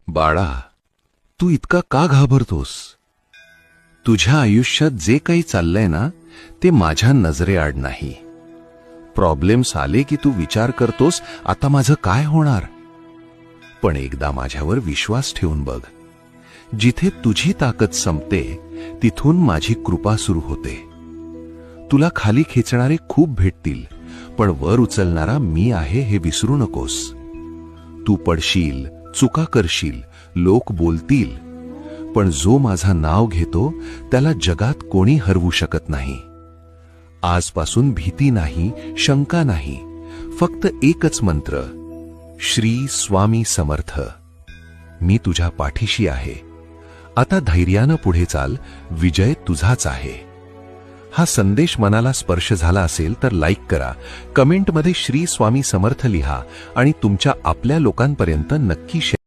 बाळा, तू इतका का घाबरतोस? तुझ्या आयुष्यात जे काही चाललंय ना, ते माझ्या नजरेआड नाही. प्रॉब्लेम्स आले की तू विचार करतोस, आता माझं काय होणार? पण एकदा माझ्यावर विश्वास ठेवून बघ. जिथे तुझी ताकद संपते, तिथून माझी कृपा सुरू होते. तुला खाली खेचणारे खूप भेटतील, पण वर उचलणारा मी आहे हे विसरू नकोस. तू पडशील, चुका करशील, लोक बोलतील, पण जो माझा नाव घेतो त्याला जगात कोणी हरवू शकत नाही. आजपासून भीती नाही, शंका नाही, फक्त एकच मंत्र, श्री स्वामी समर्थ. मी तुझ्या पाठीशी आहे. आता धैर्यानं पुढे चाल, विजय तुझाच आहे. हा संदेश मनाला स्पर्श झाला असेल तर लाईक करा, कमेंटमध्ये श्री स्वामी समर्थ लिहा आणि तुमच्या आपल्या लोकांपर्यंत नक्की शेअर